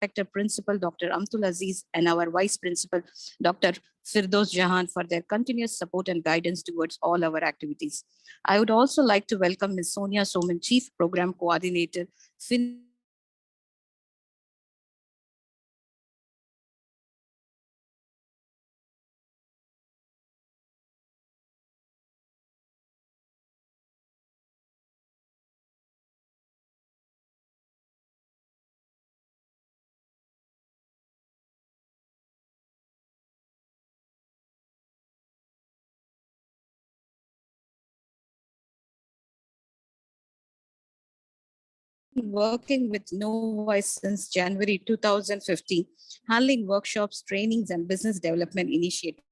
Director Principal Dr. Amtul Aziz and our Vice Principal Dr. Firdos Jahan for their continuous support and guidance towards all our activities. I would also like to welcome Ms. Sonia Soman, Chief Program Coordinator, working with Knowise since January 2015, handling workshops, trainings, and business development initiatives.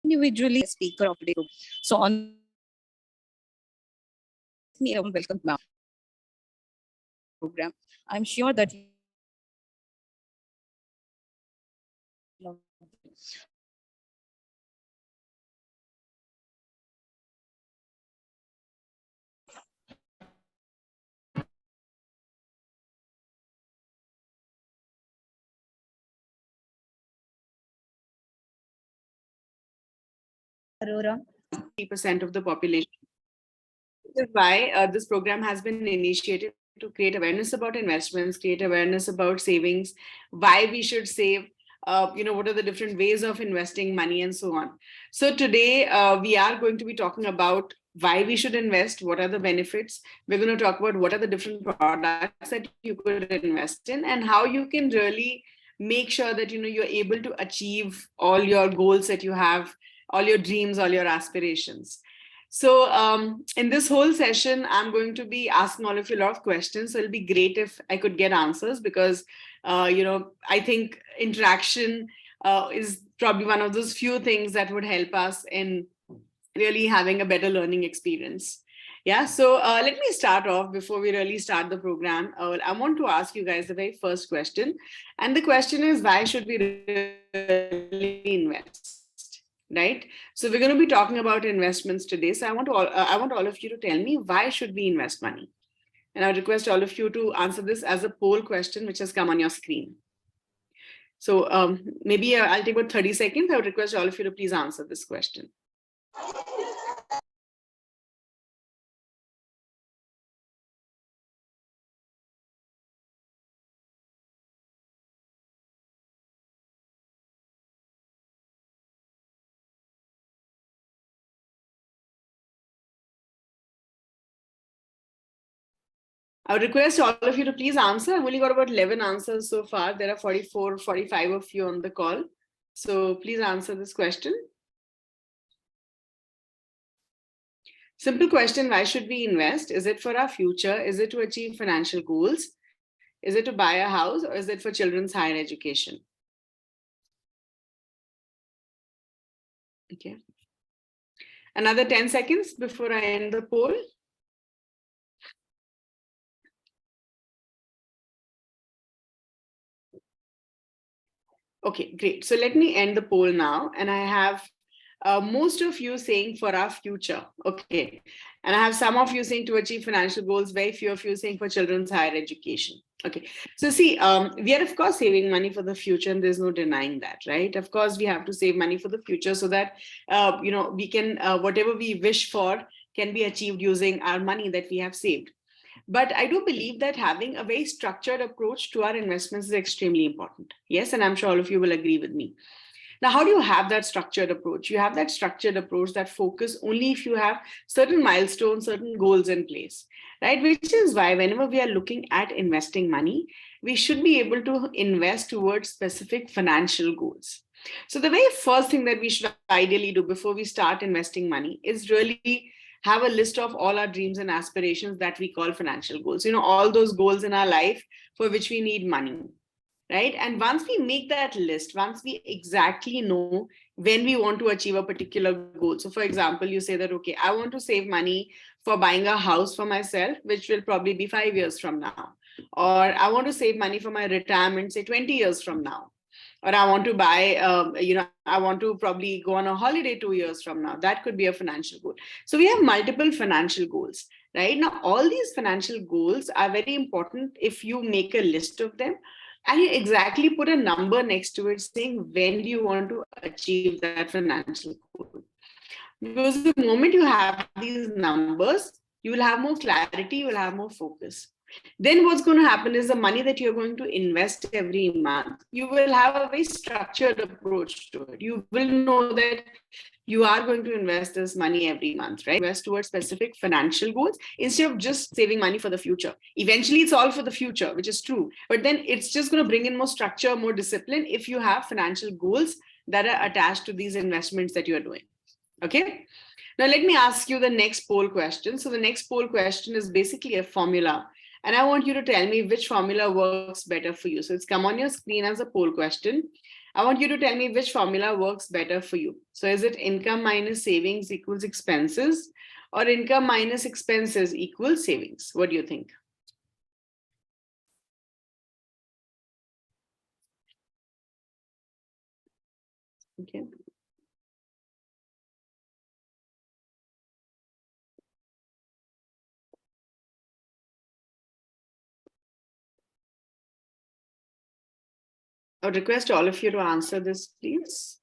Individually, a speaker of the group. So on me, welcome to program. I'm sure that Aurora. 3% of the population. This is why this program has been initiated to create awareness about investments, create awareness about savings, why we should save, what are the different ways of investing money and so on. So today we are going to be talking about why we should invest, what are the benefits. We're going to talk about what are the different products that you could invest in and how you can really make sure that you're able to achieve all your goals that you have, all your dreams, all your aspirations. So in this whole session, I'm going to be asking all of you a lot of questions. So it'll be great if I could get answers because, I think interaction is probably one of those few things that would help us in really having a better learning experience. Yeah, so let me start off before we really start the program. I want to ask you guys the very first question. And the question is, why should we really invest? Right? So we're going to be talking about investments today. So I want all of you to tell me, why should we invest money? And I request all of you to answer this as a poll question, which has come on your screen. So maybe I'll take about 30 seconds. I would request all of you to please answer this question. I would request all of you to please answer. I've only got about 11 answers so far. There are 44, 45 of you on the call. So please answer this question. Simple question, why should we invest? Is it for our future? Is it to achieve financial goals? Is it to buy a house or is it for children's higher education? Okay. Another 10 seconds before I end the poll. Okay, great. So let me end the poll now. And I have most of you saying for our future. Okay. And I have some of you saying to achieve financial goals, very few of you saying for children's higher education. Okay. So see, we are of course saving money for the future and there's no denying that, right? Of course, we have to save money for the future so that, we can, whatever we wish for can be achieved using our money that we have saved. But I do believe that having a very structured approach to our investments is extremely important. Yes, and I'm sure all of you will agree with me. Now, how do you have that structured approach? You have that structured approach that focus only if you have certain milestones, certain goals in place, right? Which is why whenever we are looking at investing money, we should be able to invest towards specific financial goals. So the very first thing that we should ideally do before we start investing money is really have a list of all our dreams and aspirations that we call financial goals. All those goals in our life for which we need money, right? And once we make that list, once we exactly know when we want to achieve a particular goal. So for example, you say that, okay, I want to save money for buying a house for myself, which will probably be 5 years from now. Or I want to save money for my retirement, say 20 years from now. or I want to buy, I want to probably go on a holiday 2 years from now. That could be a financial goal. So we have multiple financial goals, right? Now, all these financial goals are very important if you make a list of them and you exactly put a number next to it saying when do you want to achieve that financial goal. Because the moment you have these numbers, you will have more clarity, you will have more focus. Then what's going to happen is the money that you're going to invest every month, you will have a very structured approach to it. You will know that you are going to invest this money every month, right? You're going to invest towards specific financial goals instead of just saving money for the future. Eventually, it's all for the future, which is true. But then it's just going to bring in more structure, more discipline if you have financial goals that are attached to these investments that you're doing. Okay. Now, let me ask you the next poll question. So, the next poll question is basically a formula. And I want you to tell me which formula works better for you. So, it's come on your screen as a poll question. I want you to tell me which formula works better for you. So, is it income minus savings equals expenses, or income minus expenses equals savings? What do you think? Okay. I would request all of you to answer this, please.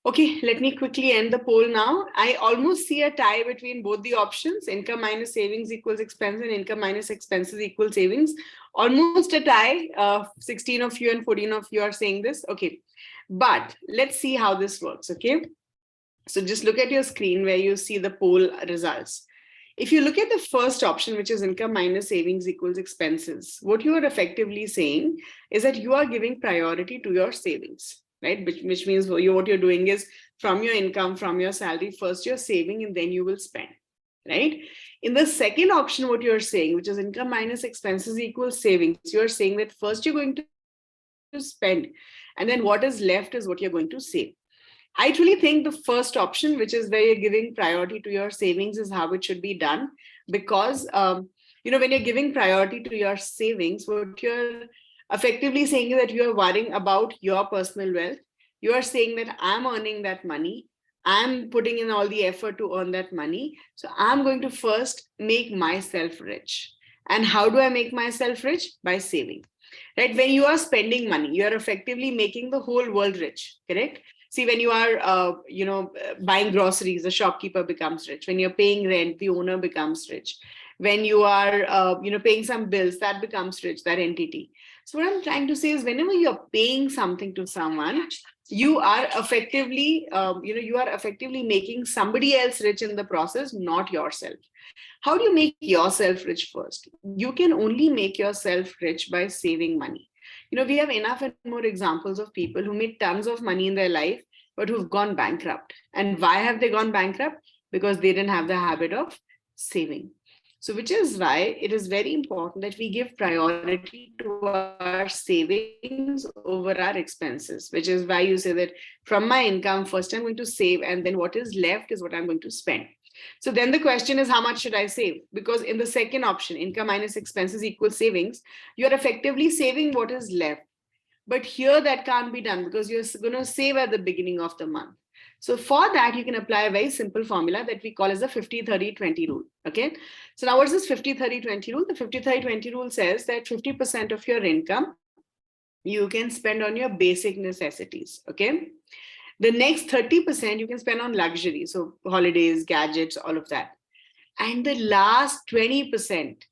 Okay, let me quickly end the poll now. I almost see a tie between both the options. Income minus savings equals expense and income minus expenses equals savings. Almost a tie. 16 of you and 14 of you are saying this. Okay, but let's see how this works. Okay, so just look at your screen where you see the poll results. If you look at the first option, which is income minus savings equals expenses, what you are effectively saying is that you are giving priority to your savings, right? Which means what you're doing is from your income, from your salary, first you're saving and then you will spend, right? In the second option, what you're saying, which is income minus expenses equals savings, you're saying that first you're going to spend and then what is left is what you're going to save. I truly think the first option, which is where you're giving priority to your savings, is how it should be done. Because, when you're giving priority to your savings, what you're effectively saying is that you're worrying about your personal wealth. You are saying that I'm earning that money. I'm putting in all the effort to earn that money. So I'm going to first make myself rich. And how do I make myself rich? By saving. Right? When you are spending money, you are effectively making the whole world rich, correct? See, when you are, buying groceries, the shopkeeper becomes rich. When you're paying rent, the owner becomes rich. When you are, paying some bills, that becomes rich, that entity. So what I'm trying to say is whenever you're paying something to someone, you are effectively, making somebody else rich in the process, not yourself. How do you make yourself rich first? You can only make yourself rich by saving money. We have enough and more examples of people who made tons of money in their life, but who've gone bankrupt. And why have they gone bankrupt? Because they didn't have the habit of saving. So, which is why it is very important that we give priority to our savings over our expenses, which is why you say that from my income, first I'm going to save, and then what is left is what I'm going to spend. So then the question is, how much should I save? Because in the second option, income minus expenses equals savings, you're effectively saving what is left. But here that can't be done because you're going to save at the beginning of the month. So for that, you can apply a very simple formula that we call as the 50-30-20 rule. Okay. So now what's this 50-30-20 rule? The 50-30-20 rule says that 50% of your income you can spend on your basic necessities. Okay. The next 30% you can spend on luxury. So holidays, gadgets, all of that. And the last 20%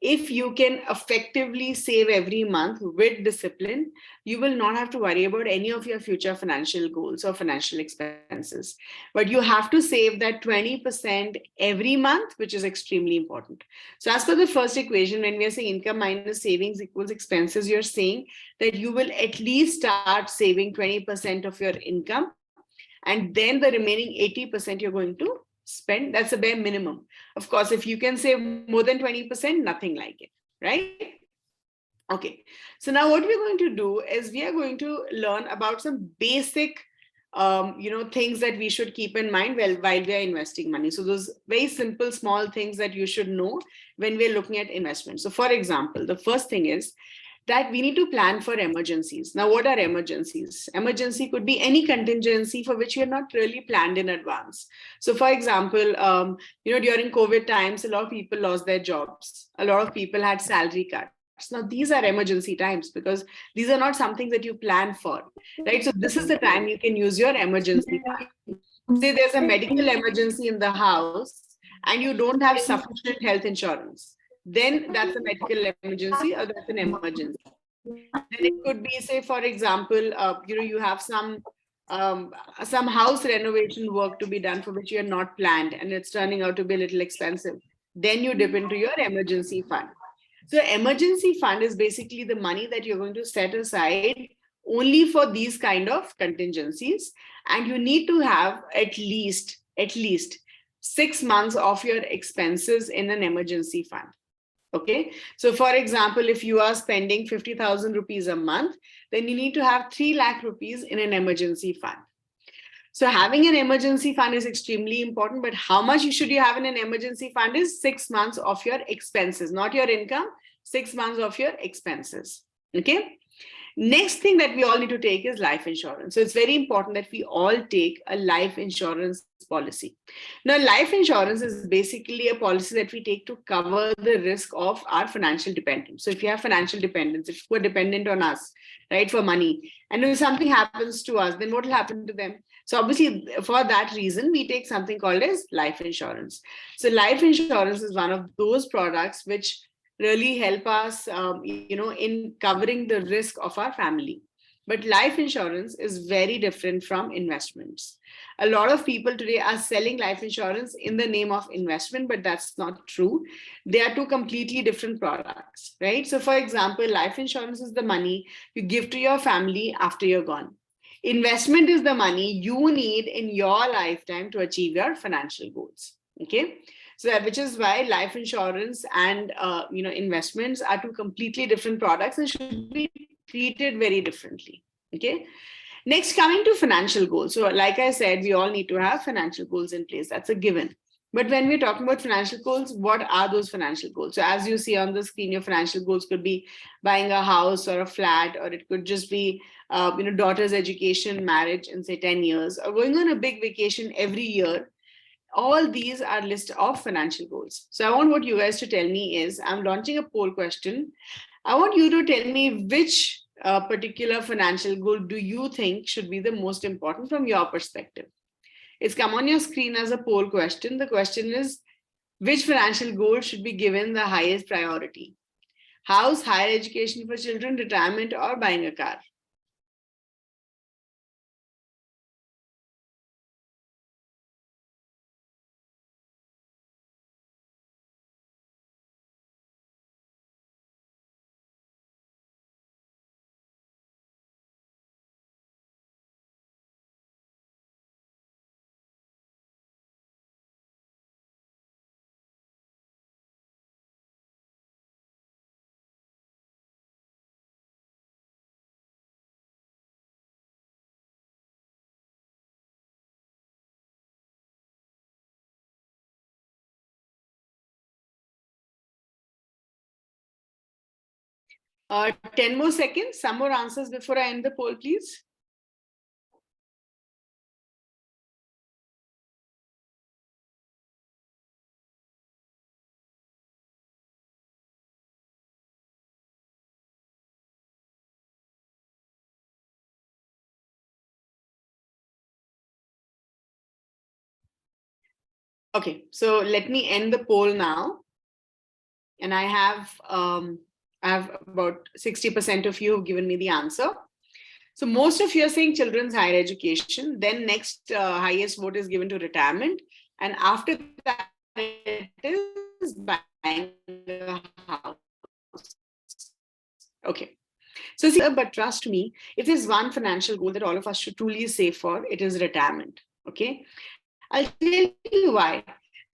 if you can effectively save every month with discipline, you will not have to worry about any of your future financial goals or financial expenses. But you have to save that 20% every month, which is extremely important. So, as per the first equation, when we are saying income minus savings equals expenses, you're saying that you will at least start saving 20% of your income, and then the remaining 80% you're going to spend. That's a bare minimum. Of course, if you can save more than 20%, nothing like it, right? Okay. So now what we're going to do is we are going to learn about some basic things that we should keep in mind while we are investing money. So those very simple small things that you should know when we're looking at investment. So for example, the first thing is that we need to plan for emergencies. Now, what are emergencies? Emergency could be any contingency for which you're not really planned in advance. So, for example, during COVID times, a lot of people lost their jobs. A lot of people had salary cuts. Now, these are emergency times because these are not something that you plan for, right? So, this is the time you can use your emergency fund. Say there's a medical emergency in the house and you don't have sufficient health insurance, then that's a medical emergency or that's an emergency. Then it could be, say, for example, you have some house renovation work to be done for which you are not planned and it's turning out to be a little expensive. Then you dip into your emergency fund. So emergency fund is basically the money that you're going to set aside only for these kind of contingencies, and you need to have at least 6 months of your expenses in an emergency fund. Okay. So for example, if you are spending 50,000 rupees a month, then you need to have 3 lakh rupees in an emergency fund. So having an emergency fund is extremely important, but how much should you have in an emergency fund is 6 months of your expenses, not your income, 6 months of your expenses. Okay. Next thing that we all need to take is life insurance. So it's very important that we all take a life insurance policy. Now, life insurance is basically a policy that we take to cover the risk of our financial dependence. So if you have financial dependence, if you are dependent on us, right, for money, and if something happens to us, then what will happen to them? So obviously, for that reason, we take something called as life insurance. So life insurance is one of those products which really help us, in covering the risk of our family. But life insurance is very different from investments. A lot of people today are selling life insurance in the name of investment, but that's not true. They are two completely different products, right? So, for example, life insurance is the money you give to your family after you're gone. Investment is the money you need in your lifetime to achieve your financial goals. Okay. So that, which is why life insurance and investments are two completely different products and should be treated very differently. Okay. Next, coming to financial goals. So, like I said, we all need to have financial goals in place. That's a given. But when we're talking about financial goals, what are those financial goals? So, as you see on the screen, your financial goals could be buying a house or a flat, or it could just be, daughter's education, marriage in say 10 years, or going on a big vacation every year. All these are list of financial goals. So I want what you guys to tell me is, I'm launching a poll question. I want you to tell me which particular financial goal do you think should be the most important from your perspective. It's come on your screen as a poll question. The question is, which financial goal should be given the highest priority? House, higher education for children, retirement, or buying a car? Uh, 10 more seconds, some more answers before I end the poll, please. Okay, so let me end the poll now. And I have about 60% of you have given me the answer. So most of you are saying children's higher education. Then next highest vote is given to retirement. And after that, it is buying a house. Okay. So see, but trust me, if there's one financial goal that all of us should truly save for, it is retirement. Okay. I'll tell you why.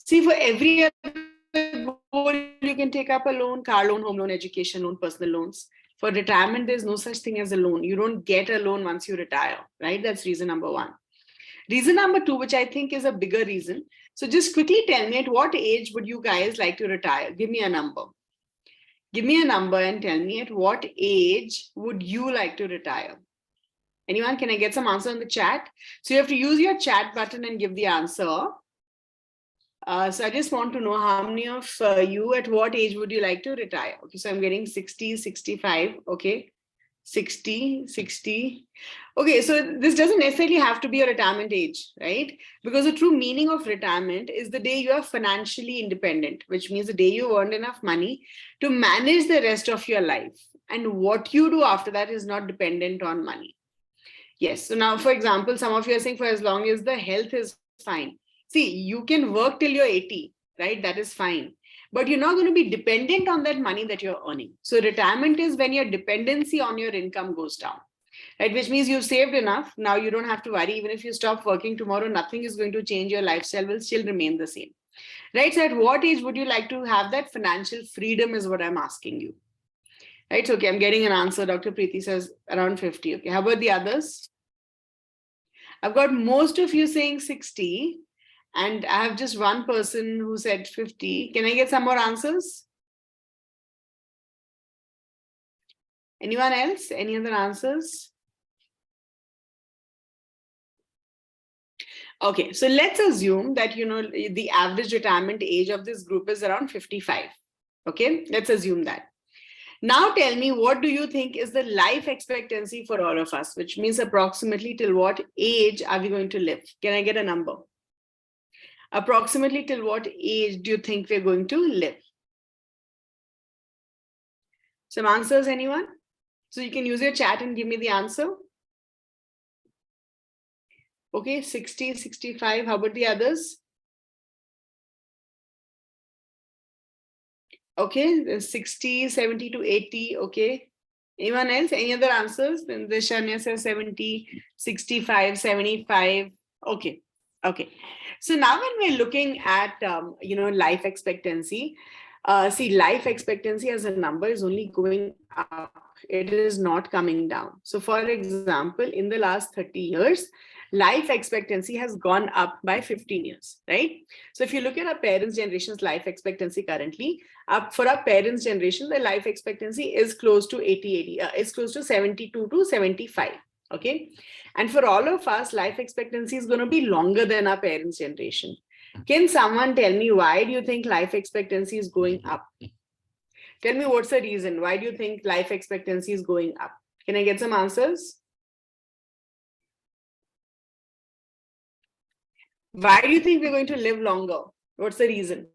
See, for every other goal, you can take up a loan, car loan, home loan, education loan, personal loans. For retirement, there's no such thing as a loan. You don't get a loan once you retire, right? That's reason number one. Reason number two, which I think is a bigger reason. So just quickly tell me, at what age would you guys like to retire? Give me a number. Give me a number and tell me at what age would you like to retire? Anyone? Can I get some answer in the chat? So you have to use your chat button and give the answer. So I just want to know how many of you, at what age would you like to retire? Okay, so I'm getting 60, 65. Okay, 60, 60. Okay, so this doesn't necessarily have to be a retirement age, right? Because the true meaning of retirement is the day you are financially independent, which means the day you earned enough money to manage the rest of your life. And what you do after that is not dependent on money. Yes. So now, for example, some of you are saying for as long as the health is fine. See, you can work till you're 80, right? That is fine. But you're not going to be dependent on that money that you're earning. So retirement is when your dependency on your income goes down, right? Which means you've saved enough. Now you don't have to worry. Even if you stop working tomorrow, nothing is going to change. Your lifestyle will still remain the same, right? So at what age would you like to have that financial freedom is what I'm asking you. Right. So, okay, I'm getting an answer. Dr. Preeti says around 50. Okay. How about the others? I've got most of you saying 60, and I have just one person who said 50. Can I get some more answers? Anyone else? Any other answers? Okay, so let's assume that, the average retirement age of this group is around 55. Okay, let's assume that. Now tell me, what do you think is the life expectancy for all of us, which means approximately till what age are we going to live? Can I get a number? Approximately till what age do you think we're going to live? Some answers, anyone? So you can use your chat and give me the answer. Okay, 60, 65. How about the others? Okay, 60, 70 to 80. Okay. Anyone else? Any other answers? Then the Shania says 70, 65, 75. Okay. Okay. So now when we're looking at, life expectancy, see, life expectancy as a number is only going up. It is not coming down. So for example, in the last 30 years, life expectancy has gone up by 15 years, right? So if you look at our parents' generation's life expectancy currently, for our parents' generation, the life expectancy is close to 80, it's close to 72 to 75. Okay. And for all of us, life expectancy is going to be longer than our parents' generation. Can someone tell me, why do you think life expectancy is going up? Tell me, what's the reason? Why do you think life expectancy is going up? Can I get some answers? Why do you think we're going to live longer? What's the reason?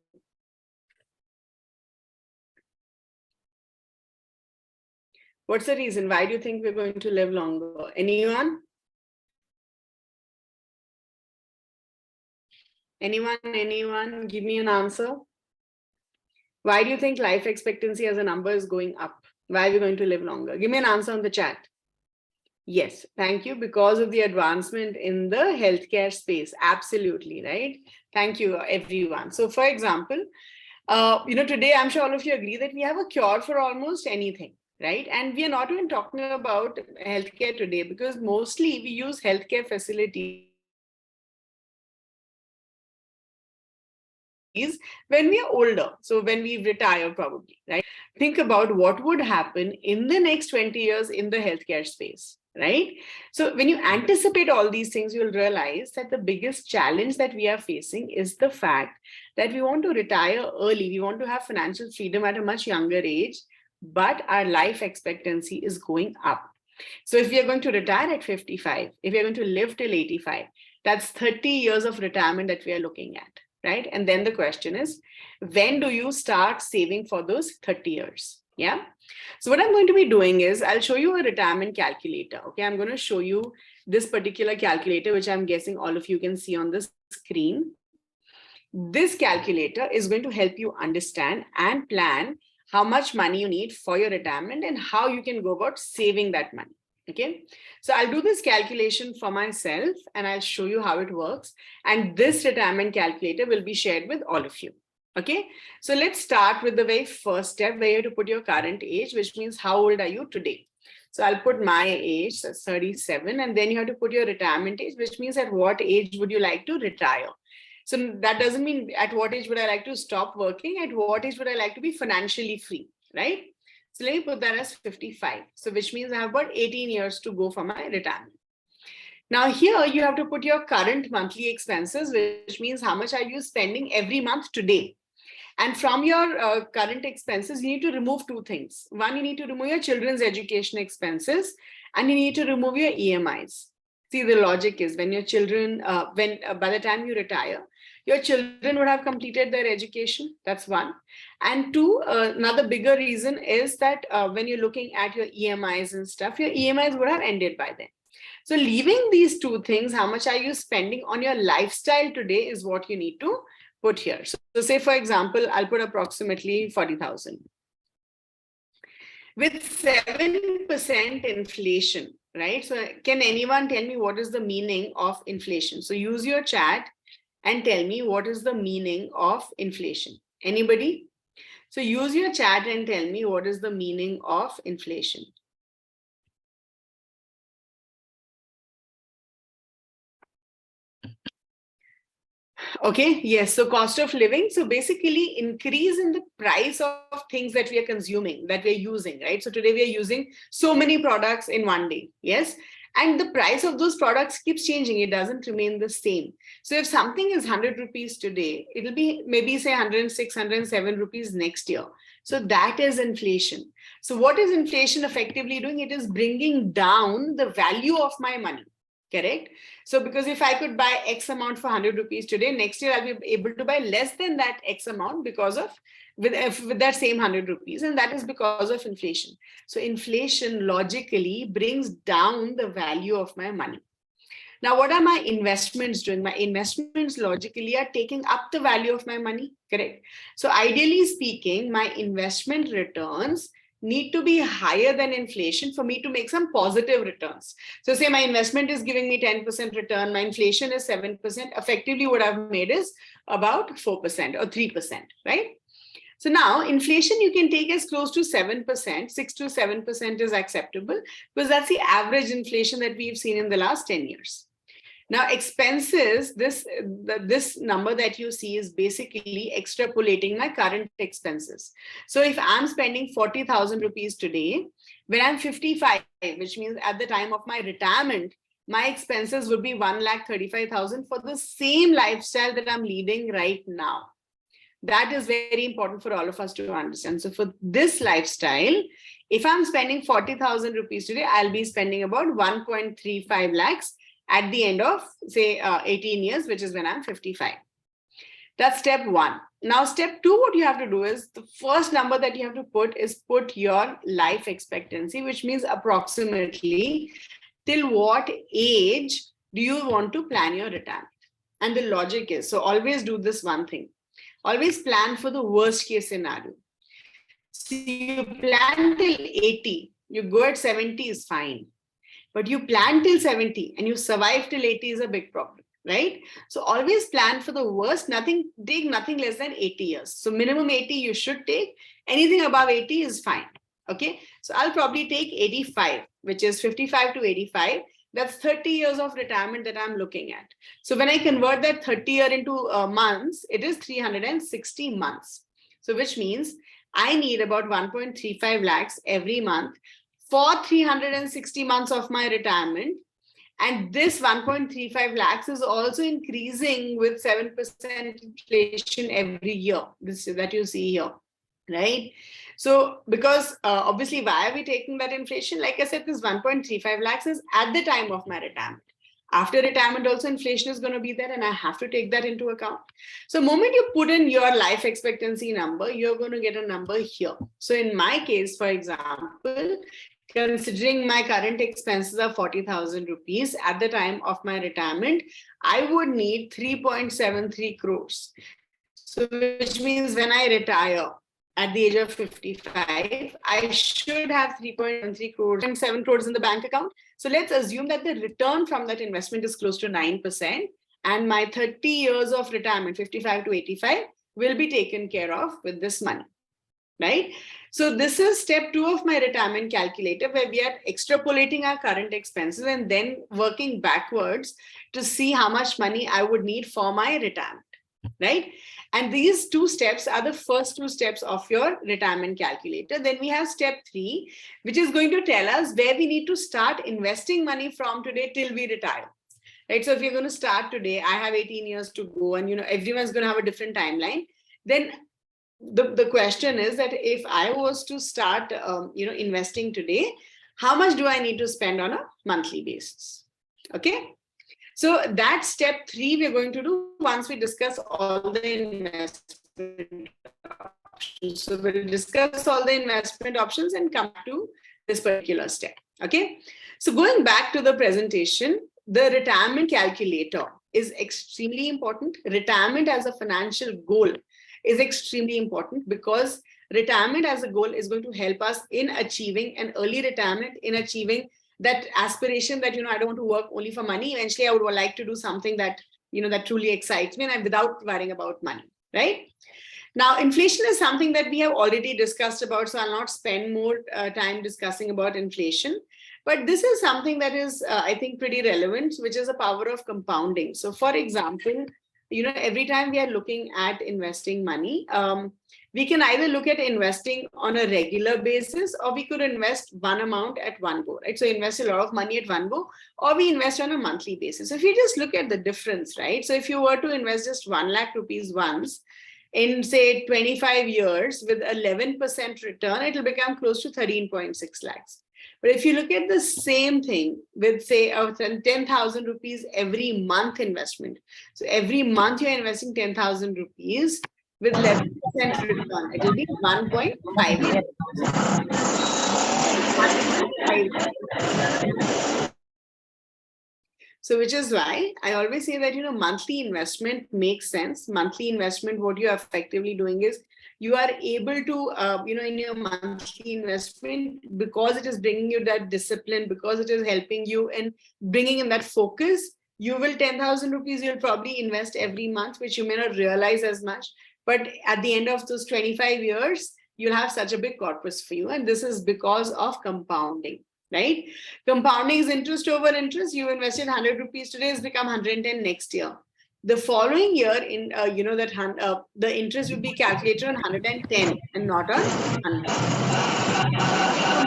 What's the reason? Why do you think we're going to live longer? Anyone? Anyone? Give me an answer. Why do you think life expectancy as a number is going up? Why are we going to live longer? Give me an answer on the chat. Yes, thank you. Because of the advancement in the healthcare space. Absolutely, right? Thank you, everyone. So for example, today I'm sure all of you agree that we have a cure for almost anything, right? And we are not even talking about healthcare today, because mostly we use healthcare facilities when we are older. So when we retire, probably, right? Think about what would happen in the next 20 years in the healthcare space, right? So when you anticipate all these things, you'll realize that the biggest challenge that we are facing is the fact that we want to retire early. We want to have financial freedom at a much younger age, but our life expectancy is going up. So if we are going to retire at 55, if we are going to live till 85, that's 30 years of retirement that we are looking at, right? And then the question is, when do you start saving for those 30 years? Yeah. So what I'm going to be doing is I'll show you a retirement calculator. Okay. I'm going to show you this particular calculator, which I'm guessing all of you can see on the screen. This calculator is going to help you understand and plan how much money you need for your retirement and how you can go about saving that money. Okay, so I'll do this calculation for myself and I'll show you how it works. And this retirement calculator will be shared with all of you. Okay, so let's start with the very first step where you have to put your current age, which means how old are you today? So I'll put my age, that's 37, and then you have to put your retirement age, which means at what age would you like to retire? So that doesn't mean at what age would I like to stop working, at what age would I like to be financially free, right? So let me put that as 55. So which means I have about 18 years to go for my retirement. Now here you have to put your current monthly expenses, which means how much are you spending every month today. And from your current expenses, you need to remove two things. One, you need to remove your children's education expenses and you need to remove your EMIs. See, the logic is when your children, by the time you retire, your children would have completed their education. That's one. And two, another bigger reason is that when you're looking at your EMIs and stuff, your EMIs would have ended by then. So leaving these two things, how much are you spending on your lifestyle today is what you need to put here. So say, for example, I'll put approximately 40,000. With 7% inflation, right? So can anyone tell me what is the meaning of inflation? So use your chat and tell me what is the meaning of inflation. Anybody? So use your chat and tell me what is the meaning of inflation. Okay, yes, so cost of living. So basically increase in the price of things that we are consuming, that we're using, right? So today we are using so many products in one day, yes? And the price of those products keeps changing. It doesn't remain the same. So if something is 100 rupees today, it'll be maybe say 106, 107 rupees next year. So that is inflation. So what is inflation effectively doing? It is bringing down the value of my money. Correct. So because if I could buy X amount for 100 rupees today, next year I'll be able to buy less than that X amount because of with that same 100 rupees. And that is because of inflation. So inflation logically brings down the value of my money. Now, what are my investments doing? My investments logically are taking up the value of my money. Correct. So ideally speaking, my investment returns need to be higher than inflation for me to make some positive returns. So say my investment is giving me 10% return, my inflation is 7%. Effectively, what I've made is about 4% or 3%, right? So now inflation you can take as close to 7%, 6 to 7% is acceptable because that's the average inflation that we've seen in the last 10 years. Now expenses, this number that you see is basically extrapolating my current expenses. So if I'm spending 40,000 rupees today, when I'm 55, which means at the time of my retirement, my expenses would be 1,35,000 for the same lifestyle that I'm leading right now. That is very important for all of us to understand. So for this lifestyle, if I'm spending 40,000 rupees today, I'll be spending about 1.35 lakhs at the end of say 18 years, which is when I'm 55. That's step one. Now, step two, what you have to do is the first number that you have to put is put your life expectancy, which means approximately till what age do you want to plan your retirement? And the logic is, so always do this one thing. Always plan for the worst case scenario. So you plan till 80, you go at 70 is fine. But you plan till 70 and you survive till 80 is a big problem, right? So always plan for the worst, take nothing less than 80 years. So minimum 80 you should take, anything above 80 is fine, okay? So I'll probably take 85, which is 55 to 85. That's 30 years of retirement that I'm looking at. So when I convert that 30 year into months, it is 360 months. So which means I need about 1.35 lakhs every month for 360 months of my retirement. And this 1.35 lakhs is also increasing with 7% inflation every year, this that you see here, right? So because obviously, why are we taking that inflation? Like I said, this 1.35 lakhs is at the time of my retirement. After retirement also inflation is going to be there, and I have to take that into account. So moment you put in your life expectancy number, you're going to get a number here. So in my case, for example, considering my current expenses are 40,000 rupees at the time of my retirement, I would need 3.73 crores. So which means when I retire at the age of 55, I should have 3.73 crores and 7 crores in the bank account. So let's assume that the return from that investment is close to 9%, and my 30 years of retirement, 55 to 85, will be taken care of with this money, right? So this is step 2 of my retirement calculator, where we are extrapolating our current expenses and then working backwards to see how much money I would need for my retirement, right? And these 2 steps are the first 2 steps of your retirement calculator. Then we have step 3, which is going to tell us where we need to start investing money from today till we retire. Right? So if you're going to start today, I have 18 years to go, and everyone's going to have a different timeline. Then the question is that if I was to start investing today, how much do I need to spend on a monthly basis? Okay. So that's step 3 we're going to do once we discuss all the investment options. So we'll discuss all the investment options and come to this particular step. Okay. So going back to the presentation, the retirement calculator is extremely important. Retirement as a financial goal is extremely important, because retirement as a goal is going to help us in achieving an early retirement, in achieving that aspiration that, I don't want to work only for money. Eventually, I would like to do something that, that truly excites me, and without worrying about money, right? Now, inflation is something that we have already discussed about, so I'll not spend more time discussing about inflation. But this is something that is, I think, pretty relevant, which is the power of compounding. So, for example, every time we are looking at investing money, we can either look at investing on a regular basis, or we could invest one amount at one go, right? So invest a lot of money at one go, or we invest on a monthly basis. So if you just look at the difference, right? So if you were to invest just 1 lakh rupees once in, say, 25 years with 11% return, it will become close to 13.6 lakhs. But if you look at the same thing with, say, 10,000 rupees every month investment, so every month you're investing 10,000 rupees with 11% return, it will be 1.5. So which is why I always say that, monthly investment makes sense. Monthly investment, what you're effectively doing is you are able to, in your monthly investment, because it is bringing you that discipline, because it is helping you in bringing in that focus, you will 10,000 rupees, you'll probably invest every month, which you may not realize as much. But at the end of those 25 years, you'll have such a big corpus for you. And this is because of compounding, right? Compounding is interest over interest. You invested 100 rupees today, it's become 110 next year. The following year, in the interest will be calculated on 110 and not on 100.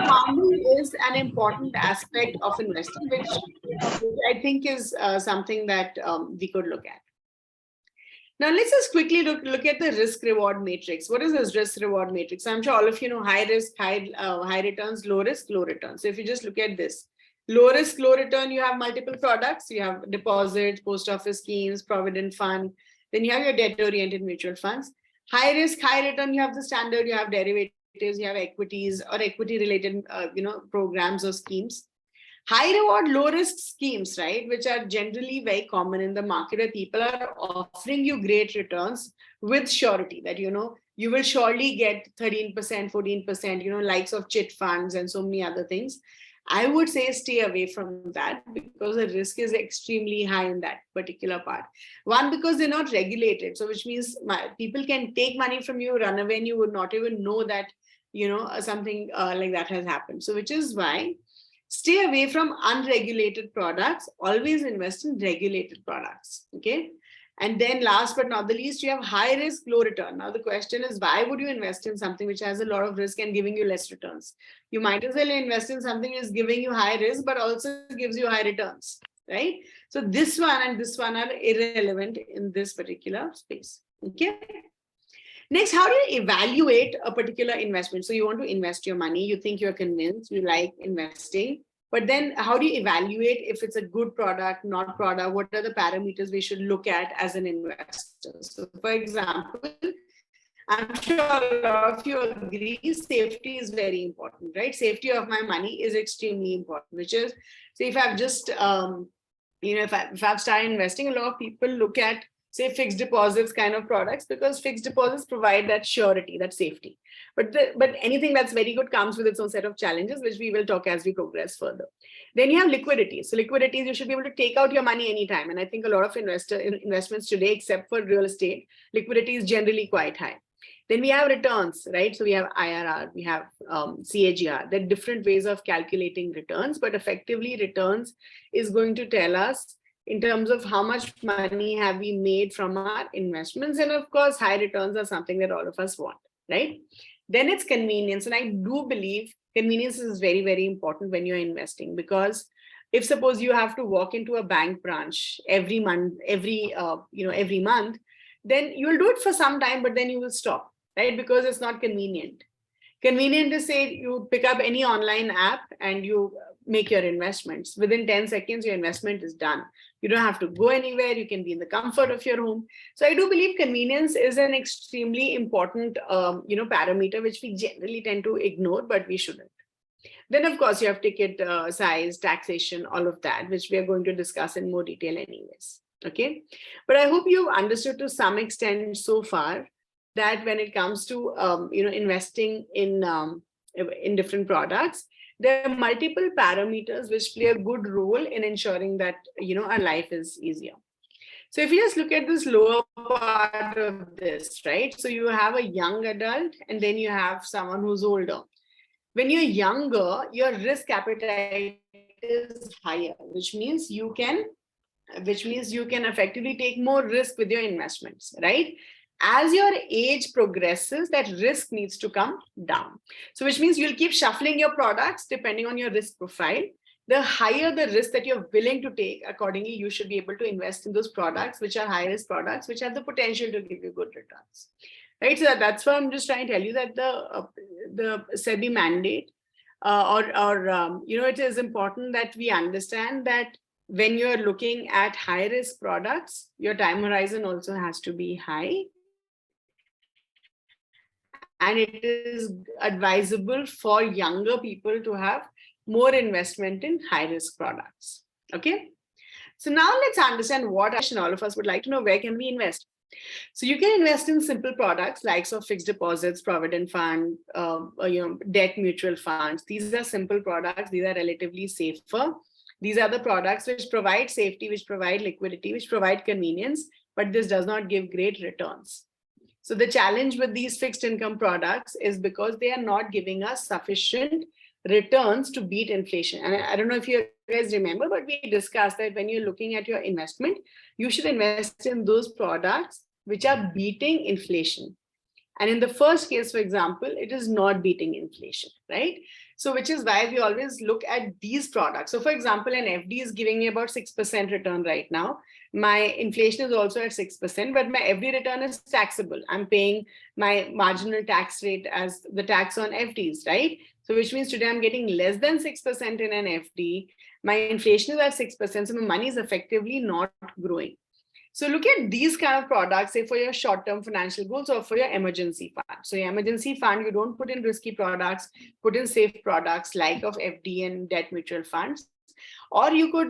Compounding is an important aspect of investing, which I think is something that we could look at. Now, let's just quickly look at the risk-reward matrix. What is this risk-reward matrix? I'm sure all of you know high risk, high returns, low risk, low returns. So if you just look at this, low risk, low return, you have multiple products. You have deposits, post office schemes, provident fund. Then you have your debt-oriented mutual funds. High risk, high return, you have the standard, you have derivatives, you have equities or equity-related, programs or schemes. High reward, low risk schemes, right, which are generally very common in the market, where people are offering you great returns with surety that, you will surely get 13%, 14%, likes of chit funds and so many other things. I would say stay away from that, because the risk is extremely high in that particular part. One, because they're not regulated. So which means people can take money from you, run away, and you would not even know that, something like that has happened. So which is why stay away from unregulated products, always invest in regulated products, okay? And then last but not the least, you have high risk, low return. Now the question is, why would you invest in something which has a lot of risk and giving you less returns? You might as well invest in something which is giving you high risk, but also gives you high returns, right? So this one and this one are irrelevant in this particular space, okay? Next, how do you evaluate a particular investment? So you want to invest your money, you think you're convinced, you like investing. But then how do you evaluate if it's a good product, not product? What are the parameters we should look at as an investor? So for example, I'm sure a lot of you agree, safety is very important, right? Safety of my money is extremely important, which is, say if I've just, if I've started investing, a lot of people look at, say, fixed deposits kind of products, because fixed deposits provide that surety, that safety. But anything that's very good comes with its own set of challenges, which we will talk as we progress further. Then you have liquidity. So liquidity, you should be able to take out your money anytime. And I think a lot of investments today, except for real estate, liquidity is generally quite high. Then we have returns, right? So we have IRR, we have CAGR. There are different ways of calculating returns, but effectively returns is going to tell us in terms of how much money have we made from our investments. And of course, high returns are something that all of us want, right? Then it's convenience. And I do believe convenience is very, very important when you're investing, because if suppose you have to walk into a bank branch every month, every month, then you'll do it for some time, but then you will stop, right? Because it's not convenient. Convenient to say you pick up any online app and you make your investments. Within 10 seconds, your investment is done. You don't have to go anywhere. You can be in the comfort of your home. So I do believe convenience is an extremely important, parameter, which we generally tend to ignore, but we shouldn't. Then, of course, you have ticket size, taxation, all of that, which we are going to discuss in more detail anyways. Okay. But I hope you've understood to some extent so far that when it comes to, investing in different products, there are multiple parameters which play a good role in ensuring that, our life is easier. So if you just look at this lower part of this, right? So you have a young adult and then you have someone who's older. When you're younger, your risk appetite is higher, which means you can effectively take more risk with your investments, right? As your age progresses, that risk needs to come down. So which means you'll keep shuffling your products depending on your risk profile. The higher the risk that you're willing to take, accordingly, you should be able to invest in those products, which are high risk products, which have the potential to give you good returns. Right. So that's why I'm just trying to tell you that the SEBI mandate, it is important that we understand that when you're looking at high risk products, your time horizon also has to be high. And it is advisable for younger people to have more investment in high risk products. Okay. So now let's understand what all of us would like to know. Where can we invest? So you can invest in simple products like fixed deposits, provident fund, debt mutual funds. These are simple products. These are relatively safer. These are the products which provide safety, which provide liquidity, which provide convenience, but this does not give great returns. So the challenge with these fixed income products is because they are not giving us sufficient returns to beat inflation. And I don't know if you guys remember, but we discussed that when you're looking at your investment, you should invest in those products which are beating inflation. And in the first case, for example, it is not beating inflation, right? So which is why we always look at these products. So for example, an FD is giving me about 6% return right now. My inflation is also at 6%, but my FD return is taxable. I'm paying my marginal tax rate as the tax on FDs, right? So which means today I'm getting less than 6% in an FD. My inflation is at 6%, so my money is effectively not growing. So look at these kind of products, say for your short-term financial goals or for your emergency fund. So your emergency fund, you don't put in risky products, put in safe products like of FD and debt mutual funds. Or you could,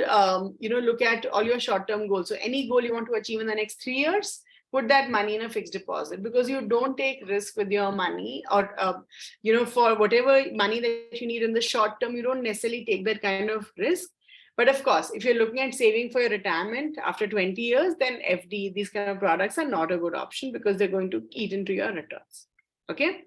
look at all your short-term goals. So any goal you want to achieve in the next 3 years, put that money in a fixed deposit, because you don't take risk with your money, or, for whatever money that you need in the short term, you don't necessarily take that kind of risk. But of course, if you're looking at saving for your retirement after 20 years, then FD, these kind of products are not a good option because they're going to eat into your returns. Okay.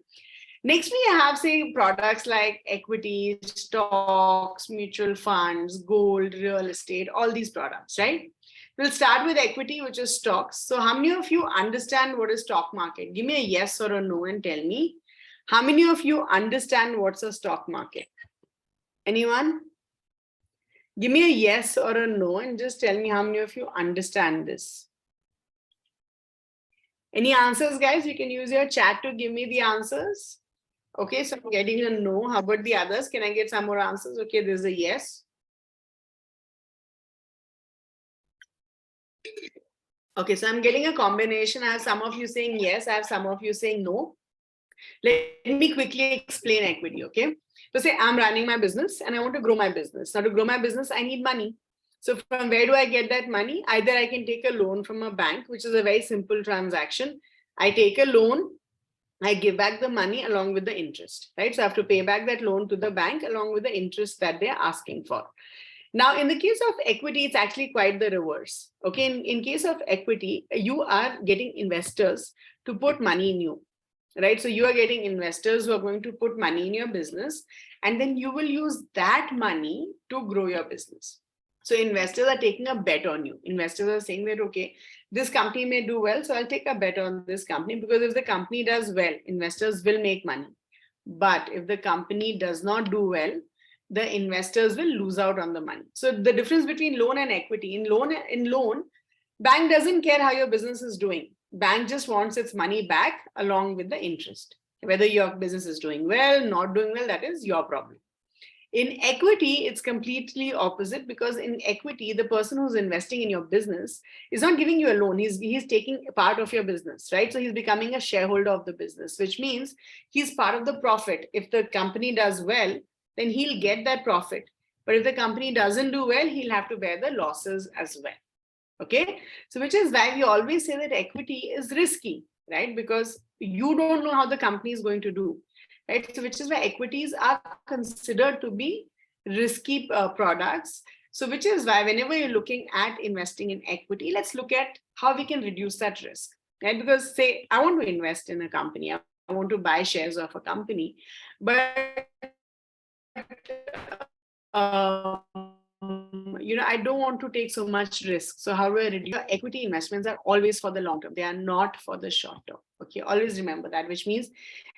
Next, we have, say, products like equities, stocks, mutual funds, gold, real estate, all these products, right? We'll start with equity, which is stocks. So how many of you understand what is stock market? Give me a yes or a no and tell me. How many of you understand what's a stock market? Anyone? Give me a yes or a no and just tell me how many of you understand this. Any answers, guys? You can use your chat to give me the answers. Okay, so I'm getting a no. How about the others? Can I get some more answers? Okay, there's a yes. Okay, so I'm getting a combination. I have some of you saying yes, I have some of you saying no. Let me quickly explain equity, okay? So say I'm running my business and I want to grow my business. Now to grow my business, I need money. So from where do I get that money? Either I can take a loan from a bank, which is a very simple transaction. I take a loan, I give back the money along with the interest, right? So I have to pay back that loan to the bank along with the interest that they're asking for. Now, in the case of equity, it's actually quite the reverse. Okay, in case of equity, you are getting investors to put money in you, right? So you are getting investors who are going to put money in your business, and then you will use that money to grow your business. So investors are taking a bet on you. Investors are saying that, okay, this company may do well, so I'll take a bet on this company, because if the company does well, investors will make money. But if the company does not do well, the investors will lose out on the money. So the difference between loan and equity, in loan, bank doesn't care how your business is doing. Bank just wants its money back along with the interest. Whether your business is doing well, not doing well, that is your problem. In equity, it's completely opposite, because in equity, the person who's investing in your business is not giving you a loan. He's taking part of your business, right? So he's becoming a shareholder of the business, which means he's part of the profit. If the company does well, then he'll get that profit. But if the company doesn't do well, he'll have to bear the losses as well. Okay. So which is why we always say that equity is risky, right? Because you don't know how the company is going to do, right? So which is why equities are considered to be risky products. So which is why whenever you're looking at investing in equity, let's look at how we can reduce that risk, right? Because say I want to invest in a company, I want to buy shares of a company, but I don't want to take so much risk. So how do I reduce? Equity investments are always for the long term. They are not for the short term. Okay, always remember that, which means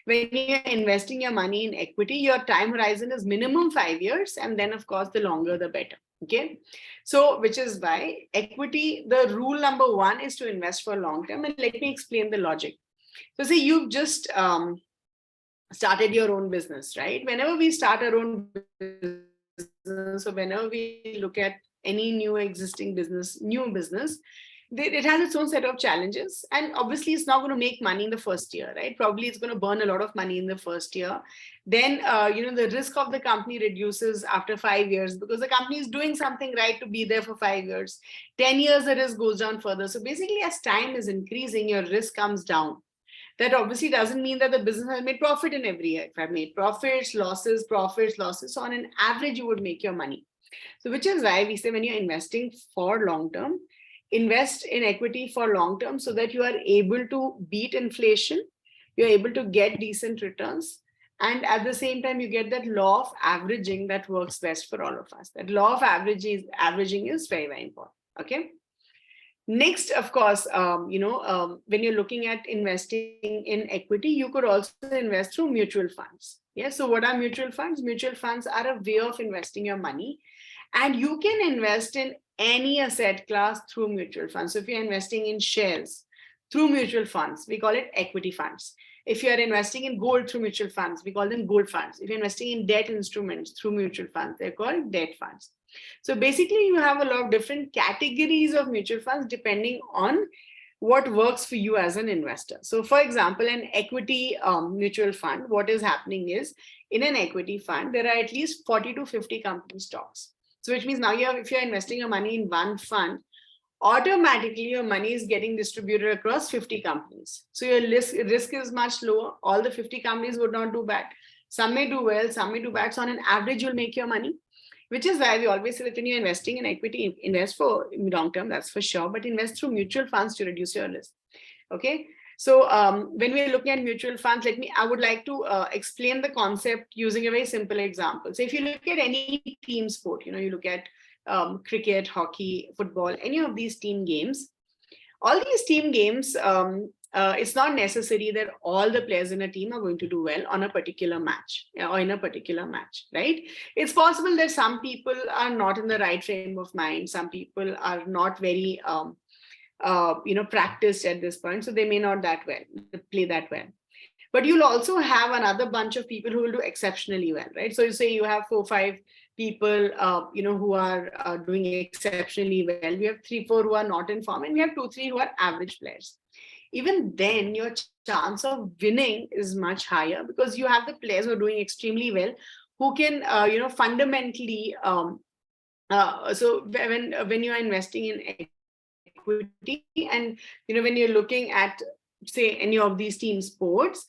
when you're investing your money in equity, your time horizon is minimum 5 years, and then of course the longer the better. Okay, so which is why equity, the rule number one is to invest for long term. And let me explain the logic. So say you've just started your own business, right? Whenever we start our own business, or whenever we look at any new existing business, it has its own set of challenges. And obviously, it's not going to make money in the first year, right? Probably it's going to burn a lot of money in the first year. Then, the risk of the company reduces after 5 years, because the company is doing something right to be there for 5 years. 10 years, the risk goes down further. So basically, as time is increasing, your risk comes down. That obviously doesn't mean that the business has made profit in every year. If I've made profits, losses, so on an average, you would make your money. So which is why we say when you're investing for long term, invest in equity for long term, so that you are able to beat inflation, you're able to get decent returns, and at the same time you get that law of averaging that works best for all of us. That law of averaging is very, very important. Okay. Next, of course, when you're looking at investing in equity, you could also invest through mutual funds. Yeah. So what are mutual funds? Mutual funds are a way of investing your money, and you can invest in any asset class through mutual funds. So if you're investing in shares through mutual funds, we call it equity funds. If you're investing in gold through mutual funds, we call them gold funds. If you're investing in debt instruments through mutual funds, they're called debt funds. So basically, you have a lot of different categories of mutual funds depending on what works for you as an investor. So for example, an equity mutual fund, what is happening is, in an equity fund, there are at least 40 to 50 company stocks. So which means now if you're investing your money in one fund, automatically your money is getting distributed across 50 companies. So your risk is much lower. All the 50 companies would not do bad. Some may do well, some may do bad. So on an average, you'll make your money, which is why we always say that when you're investing in equity, invest for long term, that's for sure, but invest through mutual funds to reduce your risk. Okay. So when we're looking at mutual funds, I would like to explain the concept using a very simple example. So if you look at any team sport, you look at cricket, hockey, football, any of these team games, all these team games, it's not necessary that all the players in a team are going to do well on a particular match or in a particular match, right? It's possible that some people are not in the right frame of mind. Some people are not very, practiced at this point, so they may not play that well. But you'll also have another bunch of people who will do exceptionally well, right? So you say you have 4-5 people, who are doing exceptionally well. We have 3-4 who are not in form, and we have 2-3 who are average players. Even then, your chance of winning is much higher because you have the players who are doing extremely well, who can, fundamentally. So when you are investing in equity, and when you're looking at, say, any of these team sports,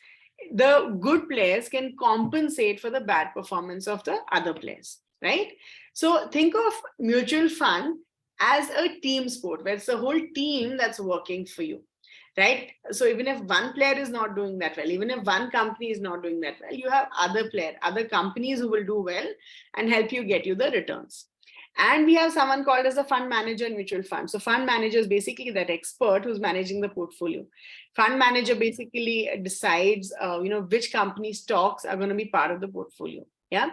the good players can compensate for the bad performance of the other players, right? So think of mutual fund as a team sport where it's the whole team that's working for you, right? So even if one player is not doing that well, even if one company is not doing that well, you have other companies who will do well and help you get you the returns. And we have someone called as a fund manager in mutual fund. So fund manager is basically that expert who's managing the portfolio. Fund manager basically decides, which company stocks are going to be part of the portfolio. Yeah.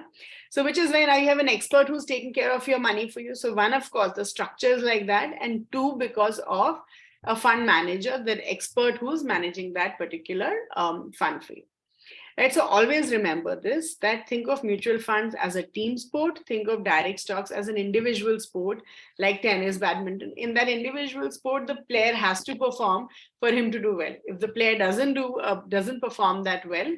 So which is why now you have an expert who's taking care of your money for you. So one, of course, the structure is like that. And two, because of a fund manager, that expert who's managing that particular fund for you. Right, so always remember this, that think of mutual funds as a team sport, think of direct stocks as an individual sport like tennis, badminton. In that individual sport, the player has to perform for him to do well. If the player doesn't perform that well,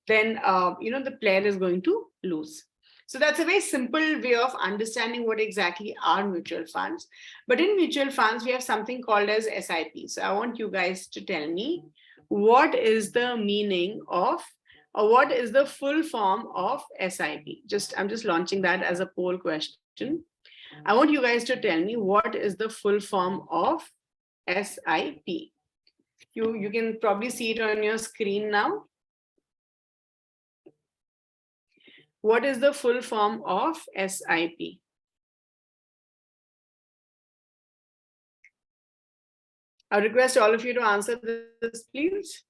then the player is going to lose. So that's a very simple way of understanding what exactly are mutual funds. But in mutual funds, we have something called as SIP. So I want you guys to tell me what is the meaning of, or what is the full form of SIP? I'm just launching that as a poll question. I want you guys to tell me what is the full form of SIP. You can probably see it on your screen now. What is the full form of SIP? I request all of you to answer this, please.